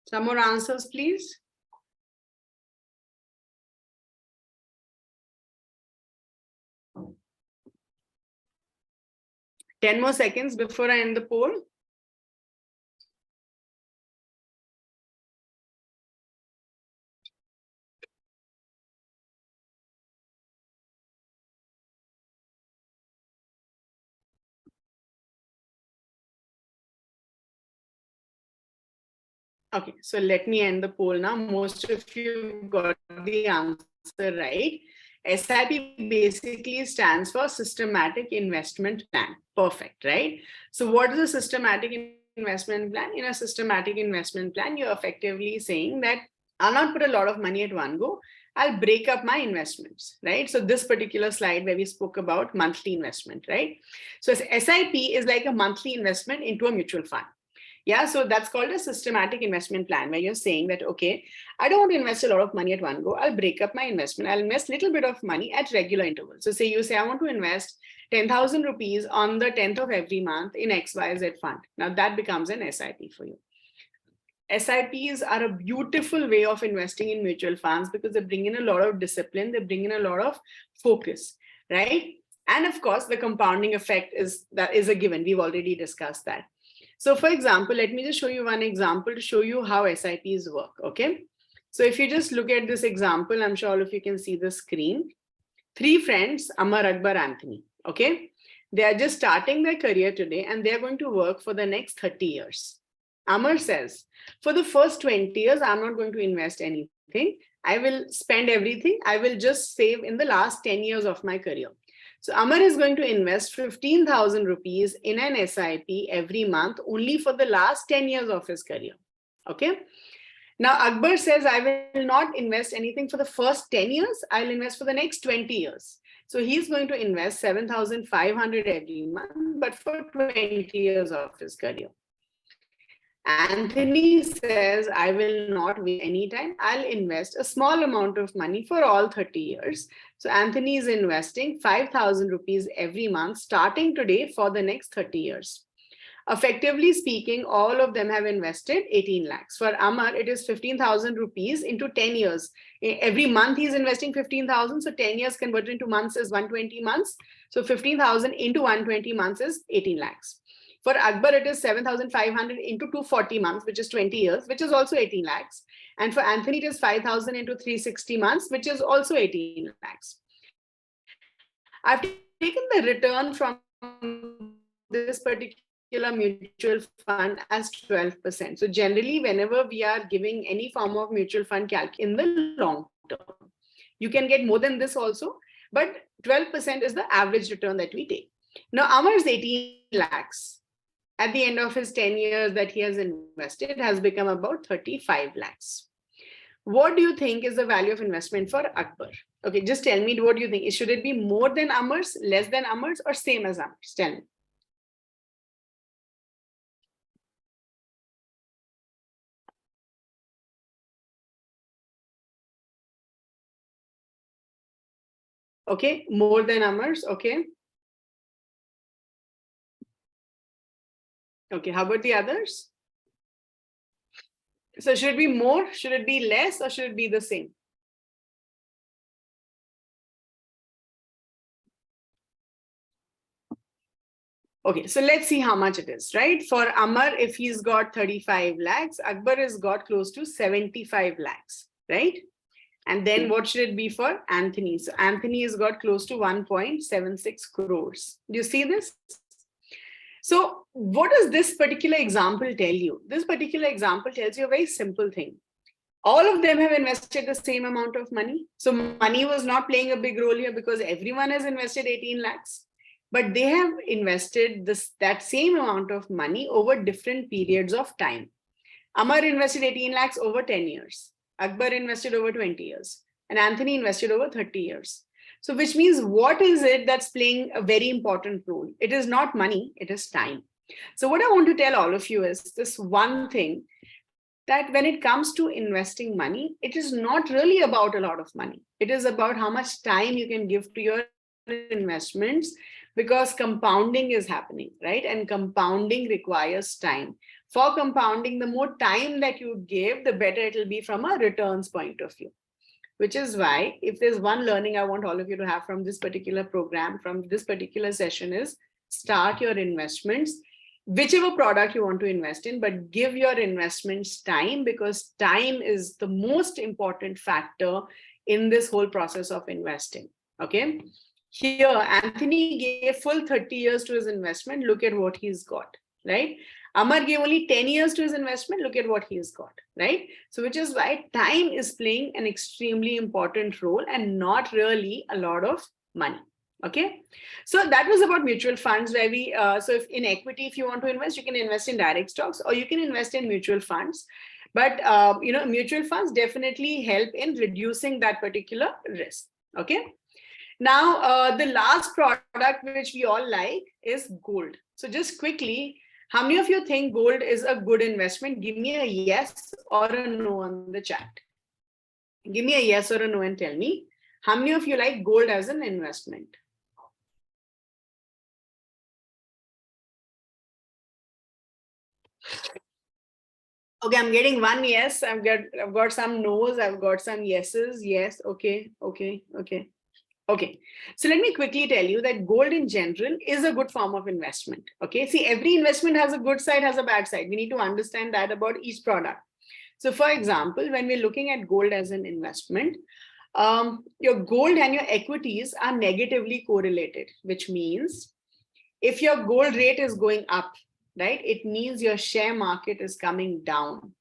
Some more answers, please. Ten more seconds before I end the poll. Okay, so let me end the poll now. Most of you got the answer right. SIP basically stands for Systematic Investment Plan. Perfect, right? So what is a systematic investment plan? In a systematic investment plan, you're effectively saying that I'll not put a lot of money at one go. I'll break up my investments, right? So this particular slide where we spoke about monthly investment, right? So SIP is like a monthly investment into a mutual fund. Yeah, so that's called a systematic investment plan, where you're saying that, okay, I don't want to invest a lot of money at one go. I'll break up my investment. I'll invest a little bit of money at regular intervals. So say I want to invest 10,000 rupees on the 10th of every month in XYZ fund. Now that becomes an SIP for you. SIPs are a beautiful way of investing in mutual funds because they bring in a lot of discipline. They bring in a lot of focus, right? And of course, the compounding effect is a given. We've already discussed that. So for example, let me just show you one example to show you how SIPs work, okay? So if you just look at this example, I'm sure all of you can see the screen. 3 friends, Amar, Akbar, Anthony, okay? They are just starting their career today and they're going to work for the next 30 years. Amar says, for the first 20 years, I'm not going to invest anything. I will spend everything. I will just save in the last 10 years of my career. So Amar is going to invest 15,000 rupees in an SIP every month only for the last 10 years of his career. Okay. Now Akbar says, I will not invest anything for the first 10 years. I'll invest for the next 20 years. So he's going to invest 7,500 every month, but for 20 years of his career. Anthony says, I will not waste any time. I'll invest a small amount of money for all 30 years. So Anthony is investing 5,000 rupees every month starting today for the next 30 years. Effectively speaking, all of them have invested 18 lakhs. For Amar, it is 15,000 rupees into 10 years. Every month he's investing 15,000. So 10 years converted into months is 120 months. So 15,000 into 120 months is 18 lakhs. For Akbar, it is 7,500 into 240 months, which is 20 years, which is also 18 lakhs. And for Anthony, it is 5,000 into 360 months, which is also 18 lakhs. I've taken the return from this particular mutual fund as 12%. So generally, whenever we are giving any form of mutual fund calc in the long term, you can get more than this also, but 12% is the average return that we take. Now, Amar's 18 lakhs at the end of his 10 years that he has invested has become about 35 lakhs. What do you think is the value of investment for Akbar? Okay, just tell me what do you think. Should it be more than Amar's, less than Amar's, or same as Amar's? Tell me. Okay, more than Amar's. Okay. Okay, how about the others? So should it be more, should it be less, or should it be the same? Okay, so let's see how much it is, right? For Amar, if he's got 35 lakhs, Akbar has got close to 75 lakhs, right? And then what should it be for Anthony? So Anthony has got close to 1.76 crores. Do you see this? So what does this particular example tell you? This particular example tells you a very simple thing. All of them have invested the same amount of money. So money was not playing a big role here because everyone has invested 18 lakhs. But they have invested that same amount of money over different periods of time. Amar invested 18 lakhs over 10 years. Akbar invested over 20 years. And Anthony invested over 30 years. So which means what is it that's playing a very important role? It is not money, it is time. So what I want to tell all of you is this one thing, that when it comes to investing money, it is not really about a lot of money. It is about how much time you can give to your investments, because compounding is happening, right? And compounding requires time. For compounding, the more time that you give, the better it will be from a returns point of view. Which is why, if there's one learning I want all of you to have from this particular program, from this particular session, is start your investments, whichever product you want to invest in, but give your investments time, because time is the most important factor in this whole process of investing. Okay. Here, Anthony gave full 30 years to his investment. Look at what he's got, right? Amar gave only 10 years to his investment. Look at what he's got, right? So which is why time is playing an extremely important role and not really a lot of money. Okay, so that was about mutual funds, where we, so if in equity, if you want to invest, you can invest in direct stocks or you can invest in mutual funds. But, mutual funds definitely help in reducing that particular risk. Okay. Now, the last product which we all like is gold. So just quickly, how many of you think gold is a good investment? Give me a yes or a no on the chat. Give me a yes or a no and tell me, how many of you like gold as an investment? Okay, I'm getting one yes. I've got some no's. I've got some yeses. Yes. Okay. Okay. So let me quickly tell you that gold in general is a good form of investment. Okay. See, every investment has a good side, has a bad side. We need to understand that about each product. So for example, when we're looking at gold as an investment, your gold and your equities are negatively correlated, which means if your gold rate is going up, right, it means your share market is coming down.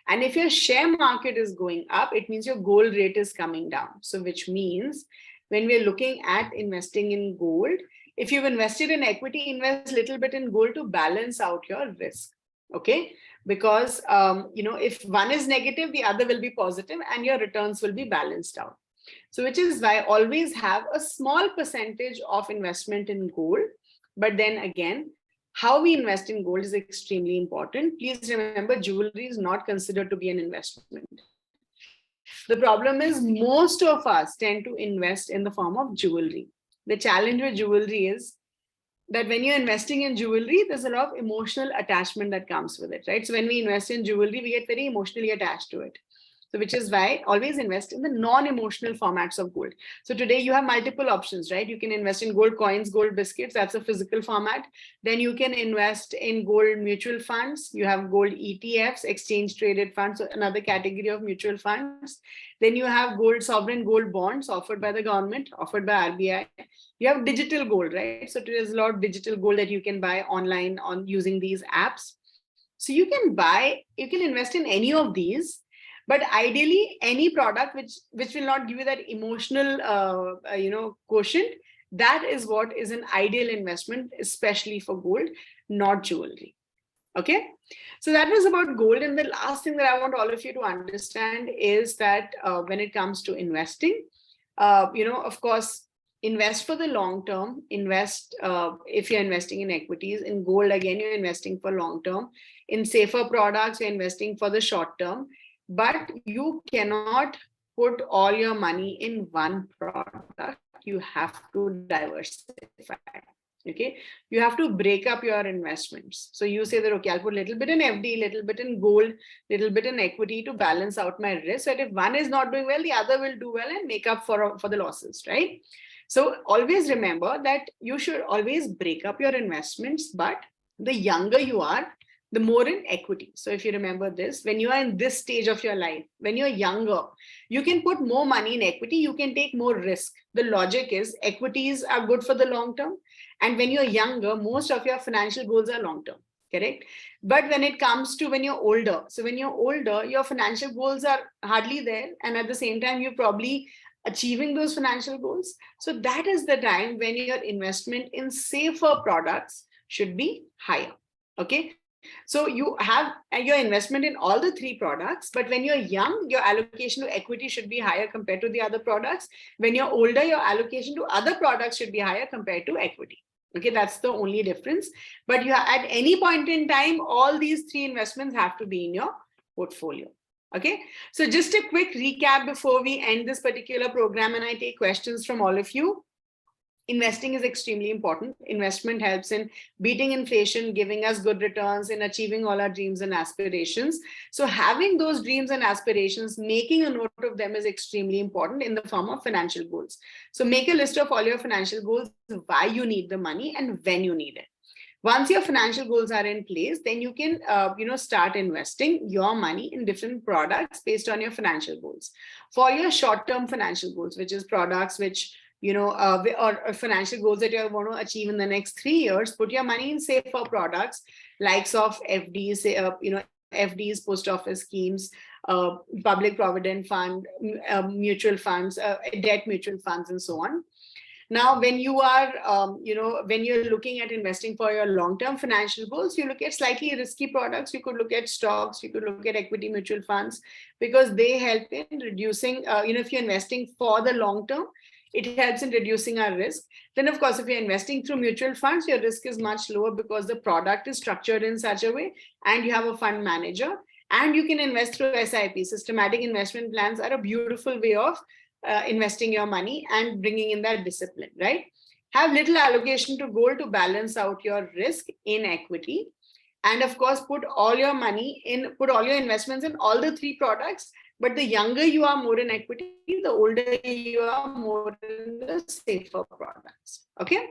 And if your share market is going up, it means your gold rate is coming down. So which means when we're looking at investing in gold, if you've invested in equity, invest a little bit in gold to balance out your risk. Okay, because if one is negative, the other will be positive and your returns will be balanced out. So which is why always have a small percentage of investment in gold. But then again, how we invest in gold is extremely important. Please remember, jewelry is not considered to be an investment. The problem is most of us tend to invest in the form of jewelry. The challenge with jewelry is that when you're investing in jewelry, there's a lot of emotional attachment that comes with it, right? So when we invest in jewelry, we get very emotionally attached to it. So which is why always invest in the non-emotional formats of gold. So today you have multiple options, right? You can invest in gold coins, gold biscuits, that's a physical format. Then you can invest in gold mutual funds. You have gold ETFs, exchange traded funds, so another category of mutual funds. Then you have gold sovereign gold bonds offered by the government, offered by RBI. You have digital gold, right? So there's a lot of digital gold that you can buy online on using these apps. So you can invest in any of these, but ideally any product which will not give you that emotional quotient. That is what is an ideal investment, especially for gold, not jewelry. Okay, so that was about gold. And the last thing that I want all of you to understand is that when it comes to investing, of course, invest for the long term. Invest if you're investing in equities. In gold, again, you're investing for long term. In safer products, you're investing for the short term. But you cannot put all your money in one product. You have to diversify. Okay, you have to break up your investments. So you say that, okay, I'll put a little bit in FD, little bit in gold, little bit in equity to balance out my risk. So that if one is not doing well, the other will do well and make up for the losses, right? So always remember that you should always break up your investments, but the younger you are, the more in equity. So if you remember this, when you are in this stage of your life, when you're younger, you can put more money in equity, you can take more risk. The logic is equities are good for the long term. And when you're younger, most of your financial goals are long term, correct? But when it comes to when you're older, so when you're older, your financial goals are hardly there. And at the same time, you're probably achieving those financial goals. So that is the time when your investment in safer products should be higher. Okay. So you have your investment in all the three products, but when you're young, your allocation to equity should be higher compared to the other products. When you're older, your allocation to other products should be higher compared to equity. Okay, that's the only difference. But you at any point in time, all these three investments have to be in your portfolio. Okay, so just a quick recap before we end this particular program and I take questions from all of you. Investing is extremely important. Investment helps in beating inflation, giving us good returns, in achieving all our dreams and aspirations. So having those dreams and aspirations, making a note of them is extremely important in the form of financial goals. So make a list of all your financial goals, why you need the money and when you need it. Once your financial goals are in place, then you can start investing your money in different products based on your financial goals. For your short-term financial goals, which is products which or financial goals that you want to achieve in the next 3 years, put your money in safer products, likes of FDs, FDs, post office schemes, public provident fund, mutual funds, debt mutual funds, and so on. Now, when you are, when you're looking at investing for your long-term financial goals, you look at slightly risky products. You could look at stocks, you could look at equity mutual funds, because they help in reducing, if you're investing for the long term, it helps in reducing our risk. Then, of course, if you're investing through mutual funds, your risk is much lower because the product is structured in such a way and you have a fund manager. And you can invest through SIP. Systematic investment plans are a beautiful way of investing your money and bringing in that discipline, right? Have little allocation to gold to balance out your risk in equity. And of course, put all your investments in all the three products. But the younger you are, more in equity, the older you are, more in the safer products. Okay.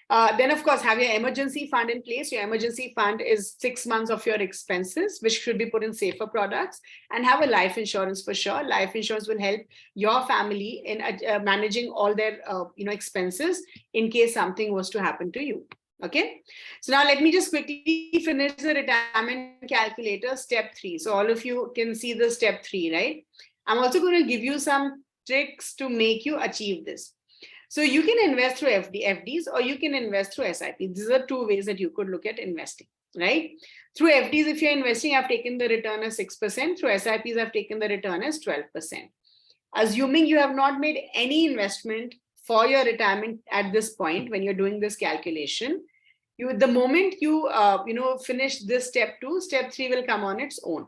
Then, of course, have your emergency fund in place. Your emergency fund is 6 months of your expenses, which should be put in safer products, and have a life insurance for sure. Life insurance will help your family in managing all their expenses in case something was to happen to you. Okay, so now let me just quickly finish the retirement calculator, step 3. So all of you can see the step 3, right? I'm also going to give you some tricks to make you achieve this. So you can invest through FDs, or you can invest through SIP. These are 2 ways that you could look at investing, right? Through FDs, if you're investing, I've taken the return as 6%. Through SIPs, I've taken the return as 12%. Assuming you have not made any investment for your retirement at this point, when you're doing this calculation, The moment you finish this step 2, step 3 will come on its own.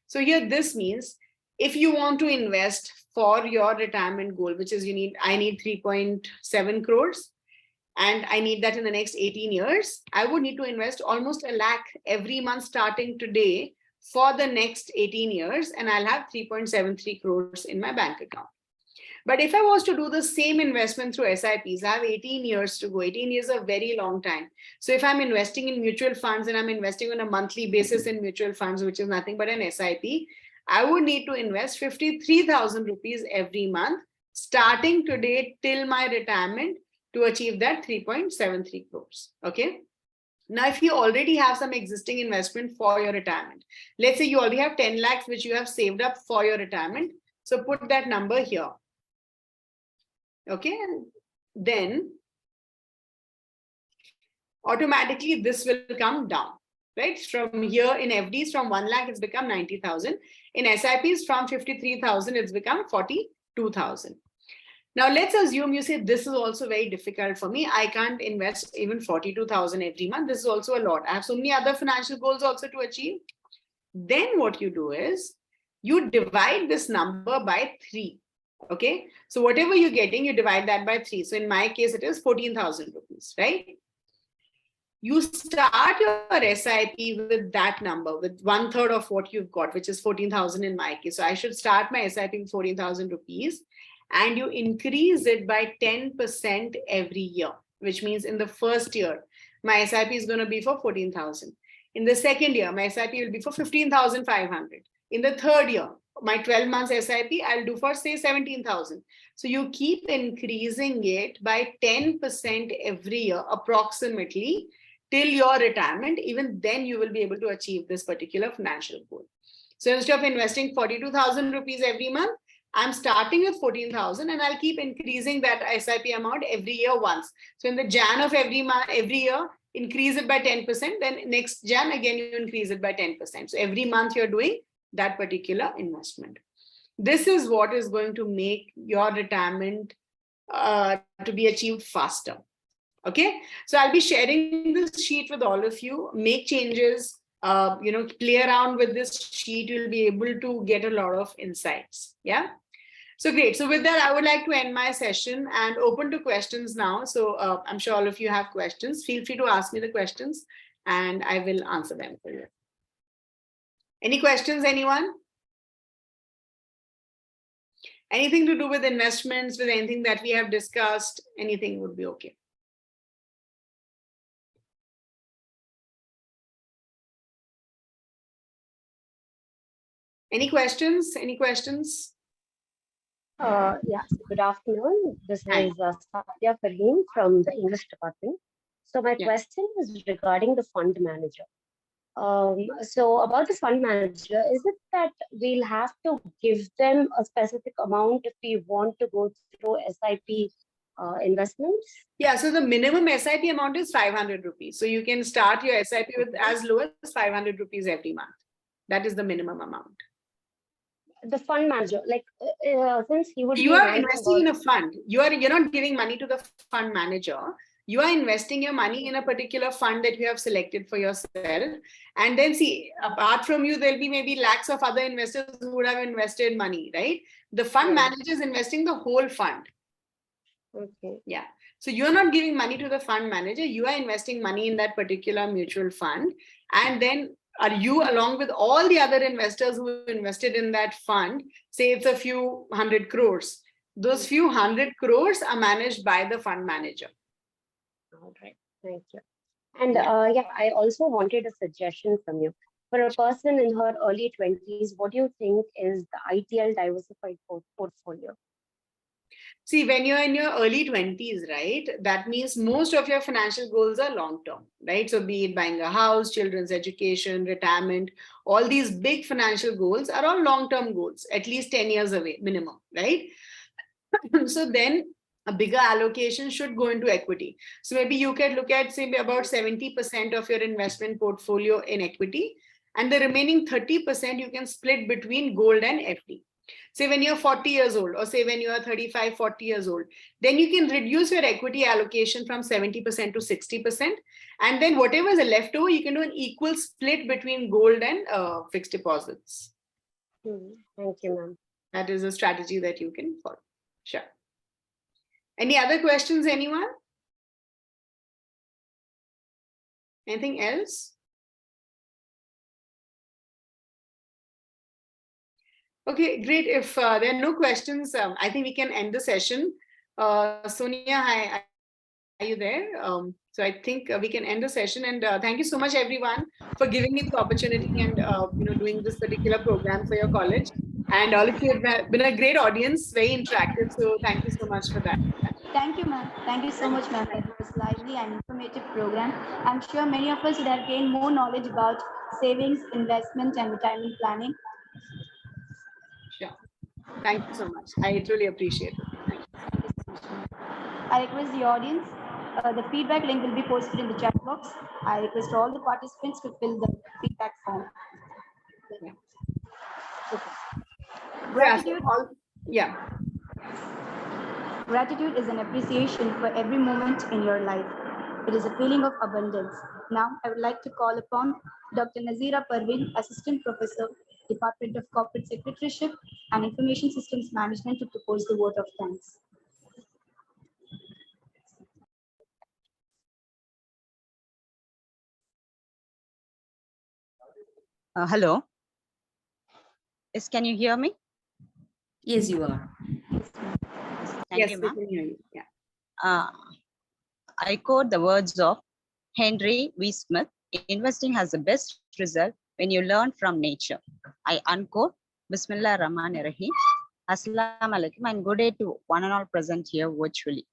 So here this means if you want to invest for your retirement goal, which is I need 3.7 crores and I need that in the next 18 years, I would need to invest almost 1 lakh every month starting today for the next 18 years, and I'll have 3.73 crores in my bank account. But if I was to do the same investment through SIPs, I have 18 years to go. 18 years is a very long time. So if I'm investing in mutual funds and I'm investing on a monthly basis in mutual funds, which is nothing but an SIP, I would need to invest 53,000 rupees every month, starting today till my retirement, to achieve that 3.73 crores. Okay. Now, if you already have some existing investment for your retirement, let's say you already have 10 lakhs, which you have saved up for your retirement. So put that number here. Okay. Then automatically this will come down, right? From here in FDs, from 1 lakh, it's become 90,000. In SIPs, from 53,000, it's become 42,000. Now, let's assume you say this is also very difficult for me. I can't invest even 42,000 every month. This is also a lot. I have so many other financial goals also to achieve. Then what you do is you divide this number by 3. Okay. So whatever you're getting, you divide that by 3. So in my case, it is 14,000 rupees, right? You start your SIP with that number, with 1/3 of what you've got, which is 14,000 in my case. So I should start my SIP with 14,000 rupees. And you increase it by 10% every year, which means in the first year, my SIP is going to be for 14,000. In the second year, my SIP will be for 15,500. In the third year, my 12 months SIP, I'll do for say 17,000. So you keep increasing it by 10% every year, approximately, till your retirement. Even then you will be able to achieve this particular financial goal. So instead of investing 42,000 rupees every month, I'm starting with 14,000 and I'll keep increasing that SIP amount every year once. So in the Jan of every month, every year, increase it by 10%. Then next Jan, again, you increase it by 10%. So every month you're doing that particular investment. This is what is going to make your retirement to be achieved faster. Okay. So I'll be sharing this sheet with all of you. Make changes, play around with this sheet. You'll be able to get a lot of insights. Yeah. So great. So with that, I would like to end my session and open to questions now. So I'm sure all of you have questions. Feel free to ask me the questions and I will answer them for you. Any questions, anyone? Anything to do with investments, with anything that we have discussed, anything would be okay. Any questions? Any questions? Yeah, good afternoon. This is Satya Farheen from the English department. So my question is regarding the fund manager. So about the fund manager, is it that we'll have to give them a specific amount if we want to go through SIP investments? Yeah, so the minimum SIP amount is 500 rupees. So you can start your SIP with as low as 500 rupees every month. That is the minimum amount. The fund manager, like since he would you are investing in a fund, you're not giving money to the fund manager. You are investing your money in a particular fund that you have selected for yourself. And then see, apart from you, there'll be maybe lakhs of other investors who would have invested money, right? The fund manager is investing the whole fund. Okay. Yeah. So you're not giving money to the fund manager. You are investing money in that particular mutual fund. And then are you, along with all the other investors who invested in that fund, say it's a few 100 crores. Those few 100 crores are managed by the fund manager. All right. Thank you. And I also wanted a suggestion from you. For a person in her early 20s, what do you think is the ideal diversified portfolio? See, when you're in your early 20s, right, that means most of your financial goals are long-term, right? So be it buying a house, children's education, retirement, all these big financial goals are all long-term goals, at least 10 years away, minimum, right? So then a bigger allocation should go into equity. So maybe you can look at, say, about 70% of your investment portfolio in equity, and the remaining 30% you can split between gold and FD. say when you're 40 years old, or say when you are 35, 40 years old, then you can reduce your equity allocation from 70% to 60%. And then whatever is left over, you can do an equal split between gold and fixed deposits. Thank you, ma'am. That is a strategy that you can follow. Sure. Any other questions, anyone? Anything else? Okay, great. If there are no questions, I think we can end the session. Sonia, hi, are you there? So I think we can end the session. And thank you so much, everyone, for giving me the opportunity and doing this particular program for your college. And all of you have been a great audience, very interactive. So thank you so much for that. Thank you, ma'am. Thank you so much, ma'am. It was lively and informative program. I'm sure many of us would have gained more knowledge about savings, investment, and retirement planning. Sure. Thank you so much. I truly appreciate it. Thank you. Thank you so much, ma'am. I request the audience, the feedback link will be posted in the chat box. I request all the participants to fill the feedback form. Yeah. Okay. Yeah, so Gratitude. yeah. Gratitude is an appreciation for every moment in your life. It is a feeling of abundance. Now, I would like to call upon Dr. Nazira Parveen, Assistant Professor, Department of Corporate Secretaryship and Information Systems Management, to propose the vote of thanks. Hello. Yes, can you hear me? Yes, you are. Thank Yes, you, we ma'am. can hear you. Yeah. I quote the words of Henry V. Smith: investing has the best result when you learn from nature. I unquote. Bismillah Rahman Rahim. Assalamu alaikum and good day to one and all present here virtually.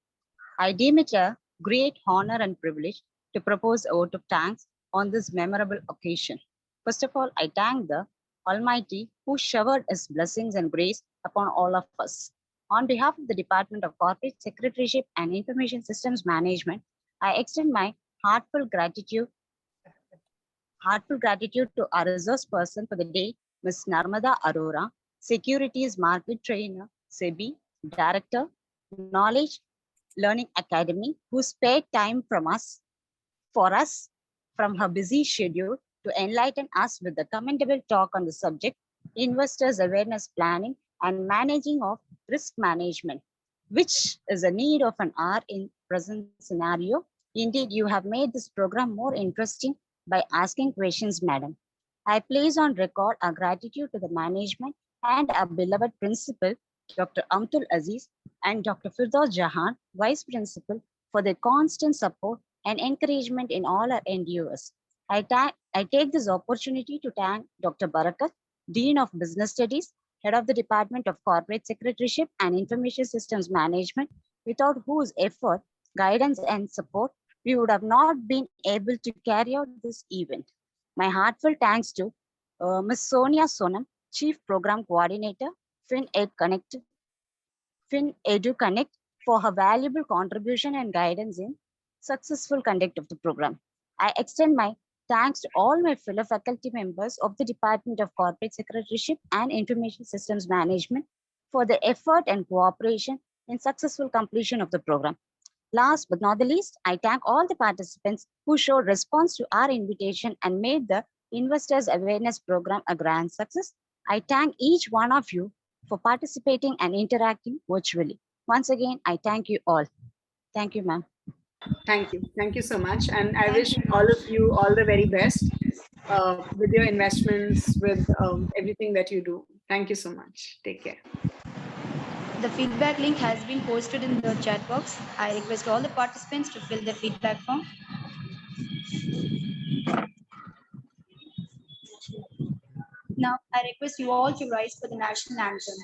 I deem it a great honor and privilege to propose a vote of thanks on this memorable occasion. First of all, I thank the Almighty who showered His blessings and grace upon all of us. On behalf of the Department of Corporate Secretaryship and Information Systems Management, I extend my heartfelt gratitude to our resource person for the day, Ms. Narmada Arora, Securities Market Trainer, SEBI, Director, Knowledge Learning Academy, who spared time for us from her busy schedule to enlighten us with the commendable talk on the subject, investors awareness planning and managing of risk management, which is a need of an hour in present scenario. Indeed, you have made this program more interesting by asking questions, madam. I place on record our gratitude to the management and our beloved principal, Dr. Amtul Aziz, and Dr. Firdaus Jahan, Vice Principal, for their constant support and encouragement in all our endeavors. I take this opportunity to thank Dr. Barakat, Dean of Business Studies, Head of the Department of Corporate Secretaryship and Information Systems Management, without whose effort, guidance, and support, we would have not been able to carry out this event. My heartfelt thanks to Ms. Sonia Sonam, Chief Program Coordinator, FinEdu Connect, for her valuable contribution and guidance in successful conduct of the program. I extend my thanks to all my fellow faculty members of the Department of Corporate Secretaryship and Information Systems Management for their effort and cooperation in successful completion of the program. Last but not the least, I thank all the participants who showed response to our invitation and made the Investors Awareness Program a grand success. I thank each one of you for participating and interacting virtually. Once again, I thank you all. Thank you, ma'am. Thank you. Thank you so much. And I wish all of you all the very best with your investments, with everything that you do. Thank you so much. Take care. The feedback link has been posted in the chat box. I request all the participants to fill the feedback form. Now, I request you all to rise for the national anthem.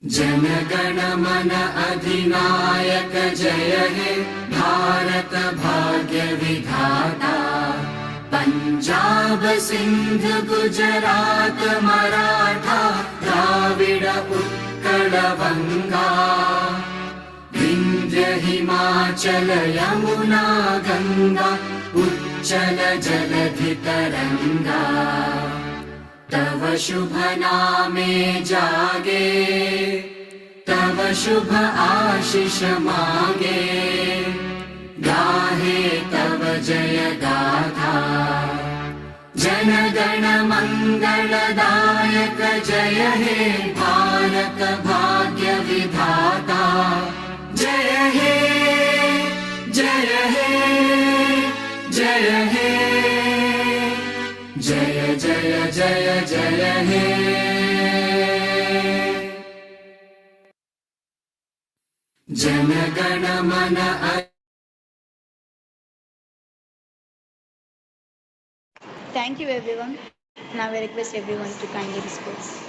Jana Gana मन अधिनायक जय हे भारत भाग्य विधाता पंजाब सिंध गुजरात मराठा द्राविड उत्कल बंगा विंध्य हिमाचल यमुना गंगा उच्चल जलधि तरंगा तव शुभ नामे जागे तव शुभ आशीष मागे गाहे तव जय गाथा जन गण मंगलदायक जय हे भारत भाग्य विधाता जय हे जय हे जय हे जय जय जय जय हे जन गण मन Thank you, everyone. Now I request everyone to kindly disperse.